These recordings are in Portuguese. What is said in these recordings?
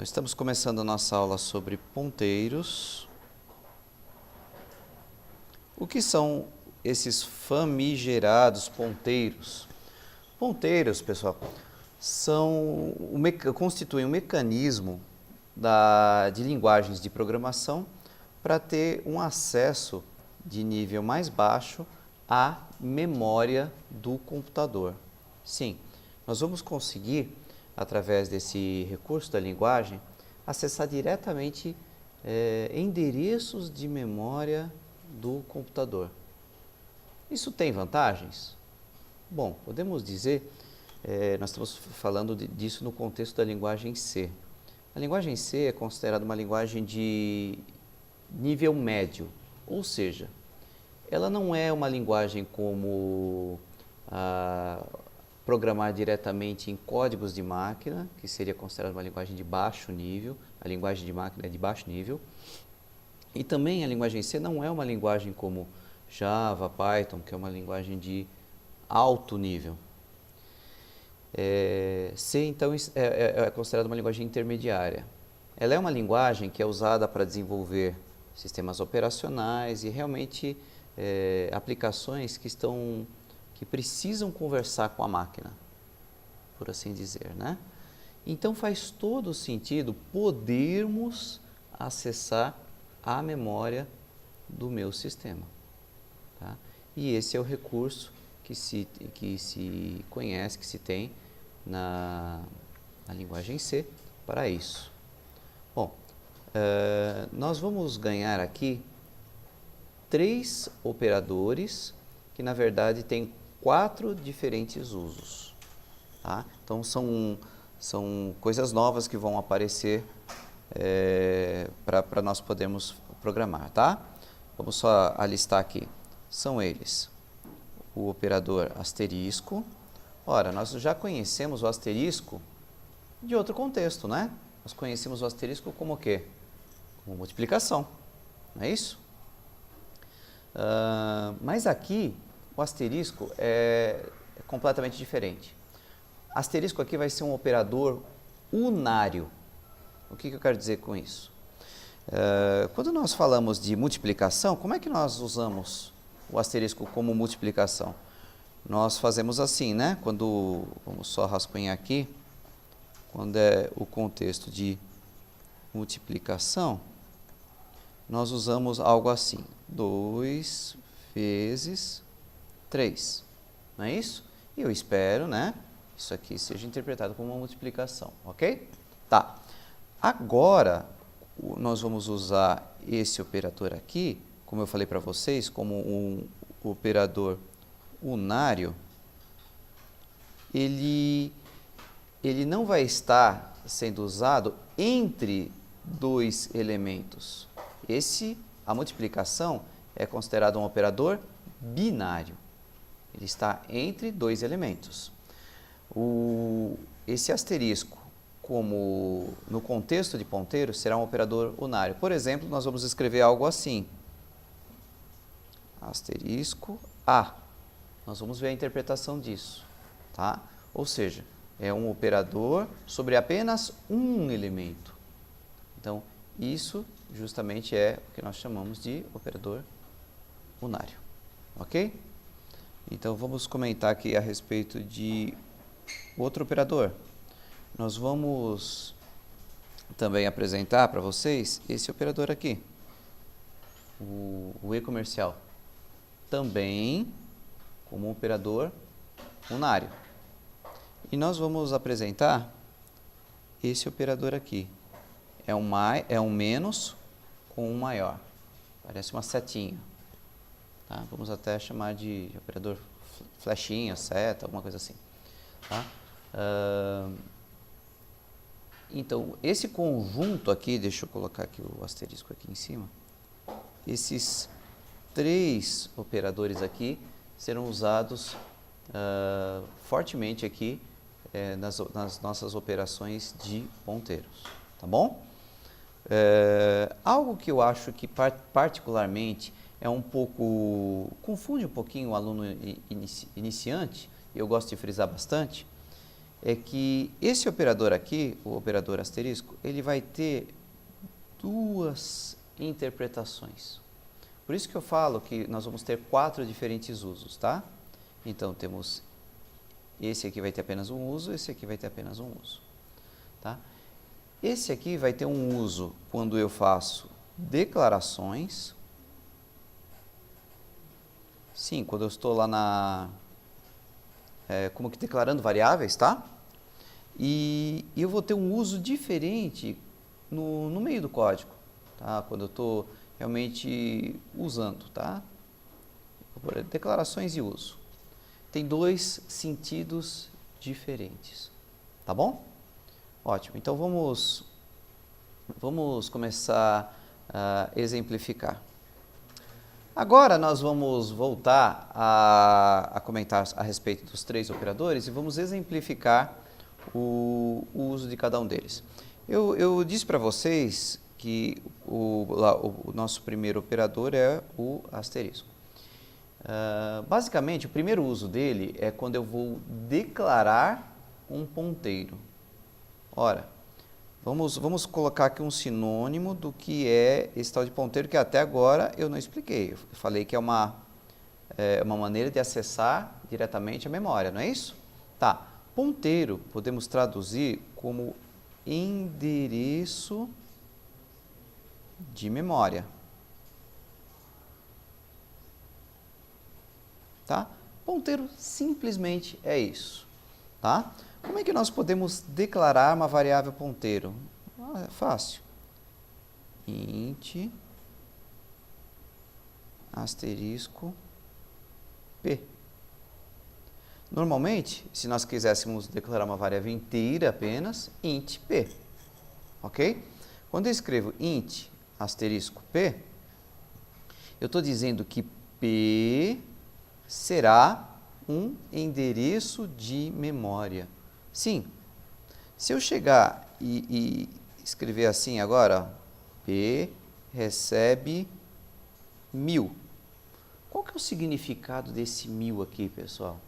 Nós estamos começando a nossa aula sobre ponteiros. O que são esses famigerados ponteiros? Ponteiros, pessoal, constituem um mecanismo de linguagens de programação para ter um acesso de nível mais baixo à memória do computador. Sim, nós vamos conseguir, através desse recurso da linguagem, acessar diretamente endereços de memória do computador. Isso tem vantagens? Bom, podemos dizer, nós estamos falando disso no contexto da linguagem C. A linguagem C é considerada uma linguagem de nível médio, ou seja, ela não é uma linguagem como programar diretamente em códigos de máquina, que seria considerada uma linguagem de baixo nível, a linguagem de máquina é de baixo nível. E também a linguagem C não é uma linguagem como Java, Python, que é uma linguagem de alto nível. C, então, é considerada uma linguagem intermediária. Ela é uma linguagem que é usada para desenvolver sistemas operacionais e realmente aplicações que precisam conversar com a máquina, por assim dizer, né? Então faz todo sentido podermos acessar a memória do meu sistema, tá? E esse é o recurso que se conhece, que se tem na linguagem C para isso. Bom, nós vamos ganhar aqui 3 operadores que na verdade têm 4 diferentes usos, tá? Então são coisas novas que vão aparecer para nós podermos programar, tá? Vamos só alistar aqui. São eles: o operador asterisco. Ora, nós já conhecemos o asterisco de outro contexto, né? Nós conhecemos o asterisco como o quê? Como multiplicação, não é isso? Mas aqui o asterisco é completamente diferente. Asterisco aqui vai ser um operador unário. O que eu quero dizer com isso? Quando nós falamos de multiplicação, como é que nós usamos o asterisco como multiplicação? Nós fazemos assim, né? Vamos só rascunhar aqui, quando é o contexto de multiplicação, nós usamos algo assim: 2 vezes 3, não é isso? E eu espero, né, isso aqui seja interpretado como uma multiplicação, ok? Tá. Agora, nós vamos usar esse operador aqui, como eu falei para vocês, como um operador unário. Ele não vai estar sendo usado entre 2 elementos. A multiplicação é considerado um operador binário. Ele está entre 2 elementos. Esse asterisco, como no contexto de ponteiro, será um operador unário. Por exemplo, nós vamos escrever algo assim: asterisco A. Nós vamos ver a interpretação disso, tá? Ou seja, é um operador sobre apenas um elemento. Então, isso justamente é o que nós chamamos de operador unário, ok? Então, vamos comentar aqui a respeito de outro operador. Nós vamos também apresentar para vocês esse operador aqui, o e-comercial, também como um operador unário. E nós vamos apresentar esse operador aqui. É um menos com um maior. Parece uma setinha. Tá? Vamos até chamar de operador flechinha, seta, alguma coisa assim. Tá? Então, esse conjunto aqui, deixa eu colocar aqui o asterisco aqui em cima. Esses 3 operadores aqui serão usados fortemente aqui nas nossas operações de ponteiros, tá bom? Algo que eu acho que particularmente confunde um pouquinho o aluno iniciante, e eu gosto de frisar bastante, é que esse operador aqui, o operador asterisco, ele vai ter duas interpretações. Por isso que eu falo que nós vamos ter 4 diferentes usos, tá? Então, temos esse aqui vai ter apenas um uso, esse aqui vai ter apenas um uso, tá? Esse aqui vai ter um uso quando eu faço declarações. Sim, quando eu estou lá como que declarando variáveis, tá? E eu vou ter um uso diferente no meio do código, tá? Quando eu estou realmente usando, tá? Declarações e uso. Tem 2 sentidos diferentes, tá bom? Ótimo, então vamos começar a exemplificar. Agora nós vamos voltar a comentar a respeito dos 3 operadores e vamos exemplificar o uso de cada um deles. Eu disse para vocês que o nosso primeiro operador é o asterisco. Basicamente, o primeiro uso dele é quando eu vou declarar um ponteiro. Ora, vamos colocar aqui um sinônimo do que é esse tal de ponteiro, que até agora eu não expliquei. Eu falei que é uma maneira de acessar diretamente a memória, não é isso? Tá, ponteiro podemos traduzir como endereço de memória. Tá? Ponteiro simplesmente é isso. Tá? Como é que nós podemos declarar uma variável ponteiro? É fácil. Int asterisco p. Normalmente, se nós quiséssemos declarar uma variável inteira apenas, int p. Ok? Quando eu escrevo int asterisco p, eu estou dizendo que p será um endereço de memória. Sim, se eu chegar e escrever assim agora, P recebe 1000. Qual que é o significado desse 1000 aqui, pessoal?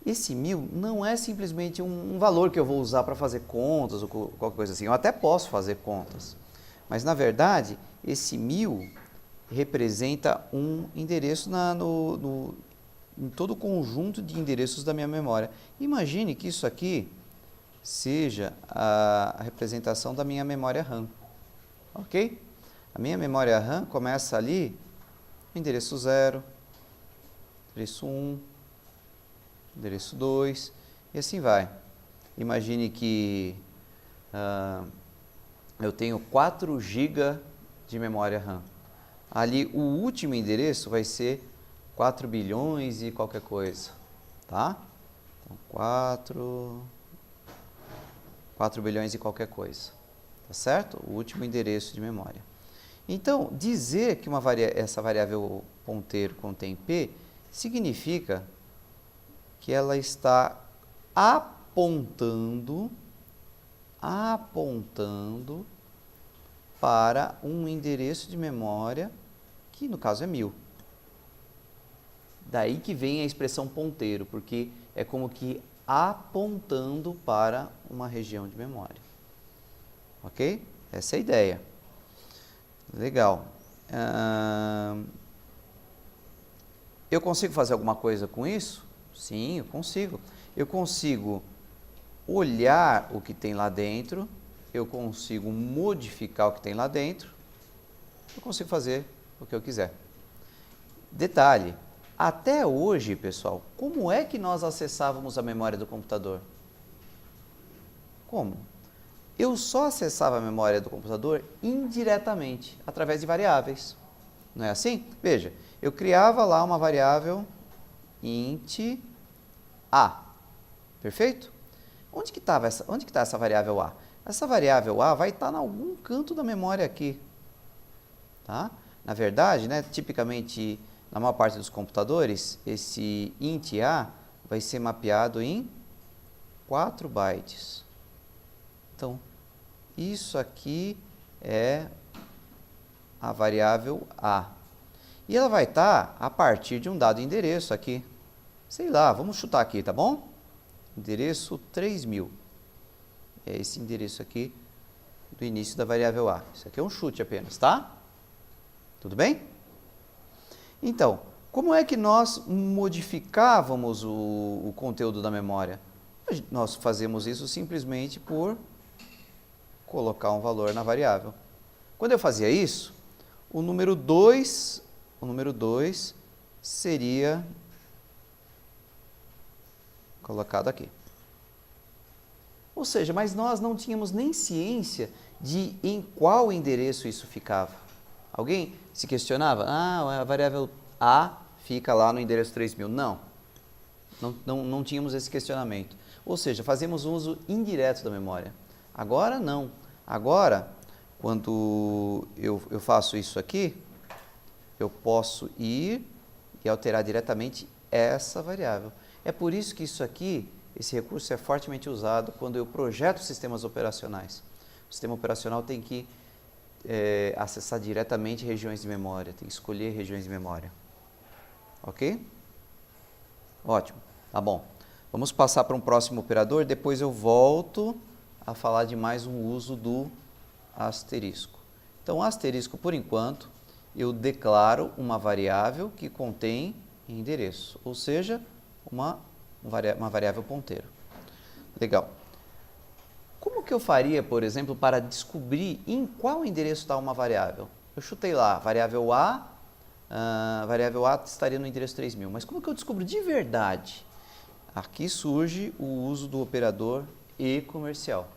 Esse 1000 não é simplesmente um valor que eu vou usar para fazer contas ou qualquer coisa assim. Eu até posso fazer contas, mas na verdade esse 1000 representa um endereço em todo o conjunto de endereços da minha memória. Imagine que isso aqui seja a representação da minha memória RAM, ok? A minha memória RAM começa ali, endereço 0, endereço 1, endereço 2, e assim vai. Imagine que eu tenho 4 GB de memória RAM. Ali o último endereço vai ser 4 bilhões e qualquer coisa, tá? Então, 4 bilhões e qualquer coisa, tá certo? O último endereço de memória. Então, dizer que essa variável ponteiro contém P significa que ela está apontando para um endereço de memória que no caso é 1000. Daí que vem a expressão ponteiro, porque é como que apontando para uma região de memória. Ok? Essa é a ideia. Legal. Eu consigo fazer alguma coisa com isso? Sim, eu consigo. Eu consigo olhar o que tem lá dentro, eu consigo modificar o que tem lá dentro, eu consigo fazer o que eu quiser. Detalhe, até hoje, pessoal, como é que nós acessávamos a memória do computador? Como? Eu só acessava a memória do computador indiretamente, através de variáveis. Não é assim? Veja, eu criava lá uma variável int a. Perfeito? Onde que está essa variável a? Essa variável a vai estar em algum canto da memória aqui. Tá? Na verdade, né, tipicamente, na maior parte dos computadores, esse int a vai ser mapeado em 4 bytes. Então, isso aqui é a variável a. E ela vai estar a partir de um dado endereço aqui. Sei lá, vamos chutar aqui, tá bom? endereço 3.000. É esse endereço aqui do início da variável A. Isso aqui é um chute apenas, tá? Tudo bem? Então, como é que nós modificávamos o conteúdo da memória? Nós fazemos isso simplesmente por colocar um valor na variável. Quando eu fazia isso, o número 2 seria colocado aqui. Ou seja, mas nós não tínhamos nem ciência de em qual endereço isso ficava. Alguém se questionava? Ah, a variável A fica lá no endereço 3.000. Não tínhamos esse questionamento. Ou seja, fazemos um uso indireto da memória. Agora não. Agora, quando eu faço isso aqui, eu posso ir e alterar diretamente essa variável. É por isso que isso aqui, esse recurso é fortemente usado quando eu projeto sistemas operacionais. O sistema operacional tem que acessar diretamente regiões de memória, tem que escolher regiões de memória. Ok? Ótimo, tá bom. Vamos passar para um próximo operador, depois eu volto a falar de mais um uso do asterisco. Então, asterisco, por enquanto, eu declaro uma variável que contém endereço, ou seja, uma variável ponteiro. Legal. Como que eu faria, por exemplo, para descobrir em qual endereço está uma variável? Eu chutei lá, variável A estaria no endereço 3.000, mas como que eu descubro de verdade? Aqui surge o uso do operador e comercial.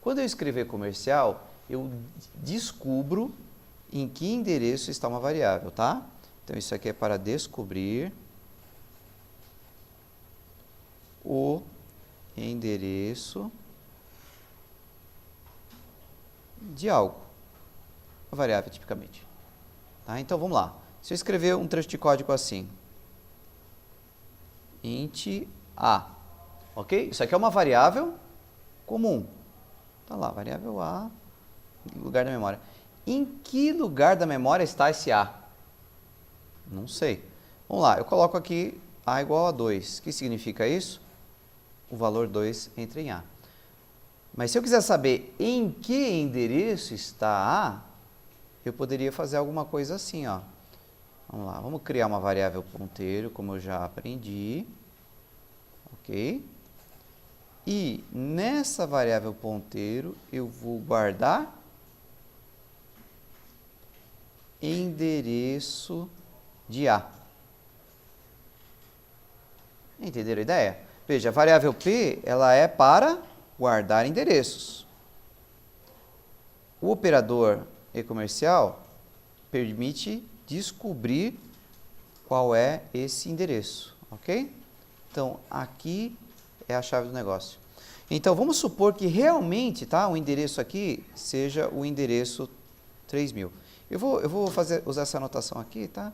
Quando eu escrever comercial, eu descubro em que endereço está uma variável, tá? Então, isso aqui é para descobrir o endereço de algo, uma variável tipicamente. Tá? Então, vamos lá. Se eu escrever um trecho de código assim, int A, ok? Isso aqui é uma variável comum. Tá lá, variável A, lugar da memória. Em que lugar da memória está esse A? Não sei. Vamos lá, eu coloco aqui A igual a 2. O que significa isso? O valor 2 entra em A. Mas se eu quiser saber em que endereço está A, eu poderia fazer alguma coisa assim, ó. Vamos lá, vamos criar uma variável ponteiro, como eu já aprendi. Ok? E nessa variável ponteiro, eu vou guardar endereço de A. Entenderam a ideia? Veja, a variável P, ela é para guardar endereços. O operador e-comercial permite descobrir qual é esse endereço, ok? Então, aqui é a chave do negócio. Então, vamos supor que realmente, tá, o endereço aqui seja o endereço 3.000. Eu vou usar essa anotação aqui, tá?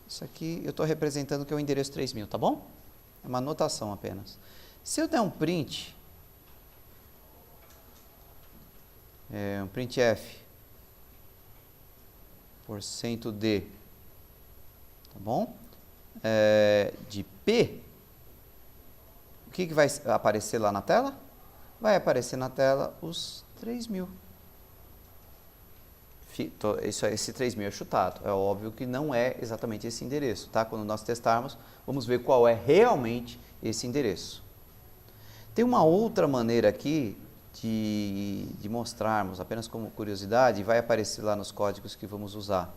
Isso aqui eu estou representando que é o endereço 3.000, tá bom? É uma anotação apenas. Se eu der um print, um printf, %d, tá bom? De P, o que vai aparecer lá na tela? Vai aparecer na tela os 3.000. Esse 3.000 é chutado. É óbvio que não é exatamente esse endereço, tá? Quando nós testarmos, vamos ver qual é realmente esse endereço. Tem uma outra maneira aqui de mostrarmos, apenas como curiosidade, vai aparecer lá nos códigos que vamos usar.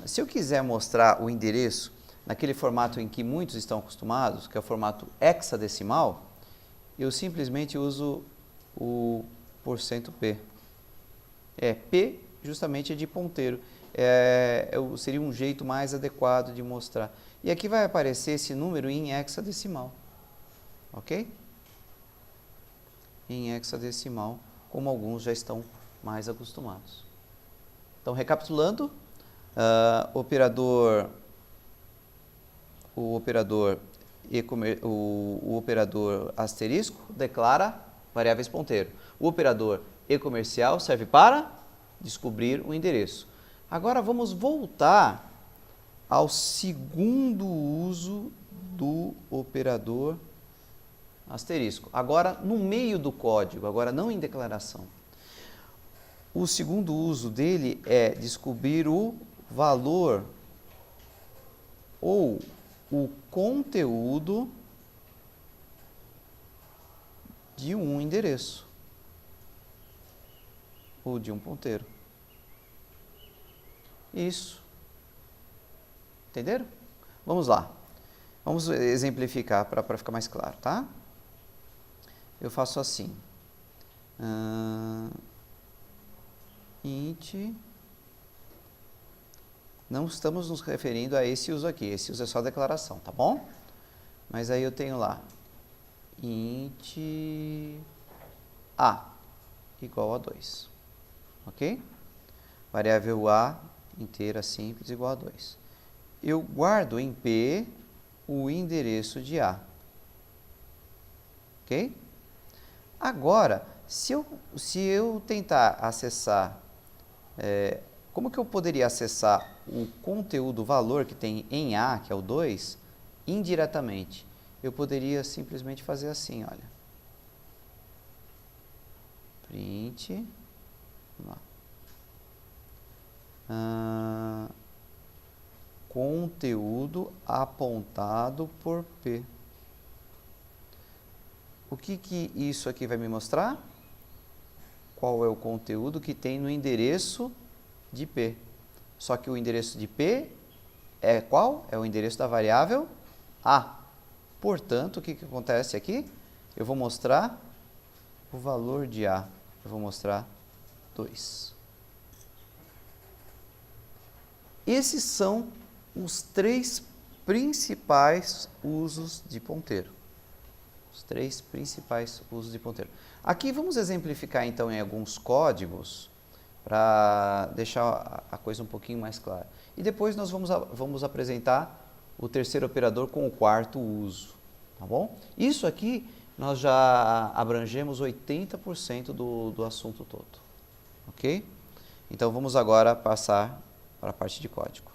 Se eu quiser mostrar o endereço naquele formato em que muitos estão acostumados, que é o formato hexadecimal, eu simplesmente uso o %p. P justamente é de ponteiro. Seria um jeito mais adequado de mostrar. E aqui vai aparecer esse número em hexadecimal. Ok? Em hexadecimal, como alguns já estão mais acostumados. Então, recapitulando, o operador asterisco declara variáveis ponteiro. O operador e-comercial serve para descobrir o endereço. Agora vamos voltar ao segundo uso do operador asterisco. Agora, no meio do código, agora não em declaração. O segundo uso dele é descobrir o valor ou o conteúdo de um endereço ou de um ponteiro. Isso. Entenderam? Vamos lá. Vamos exemplificar para ficar mais claro, tá? Eu faço assim. Int. Não estamos nos referindo a esse uso aqui. Esse uso é só declaração, tá bom? Mas aí eu tenho lá int a igual a 2. Ok? Variável a inteira simples igual a 2. Eu guardo em P o endereço de A. Ok? Agora, se eu tentar acessar, como que eu poderia acessar o conteúdo, o valor que tem em A, que é o 2, indiretamente? Eu poderia simplesmente fazer assim, olha. Print. Vamos lá. Conteúdo apontado por P. O que isso aqui vai me mostrar? Qual é o conteúdo que tem no endereço de P. Só que o endereço de P é qual? É o endereço da variável A. Portanto, o que acontece aqui? Eu vou mostrar o valor de A. Eu vou mostrar 2. Esses são os 3 principais usos de ponteiro. Os 3 principais usos de ponteiro. Aqui vamos exemplificar então em alguns códigos para deixar a coisa um pouquinho mais clara. E depois nós vamos apresentar o terceiro operador com o 4º uso. Tá bom? Isso aqui nós já abrangemos 80% do assunto todo. Ok? Então vamos agora passar para a parte de código.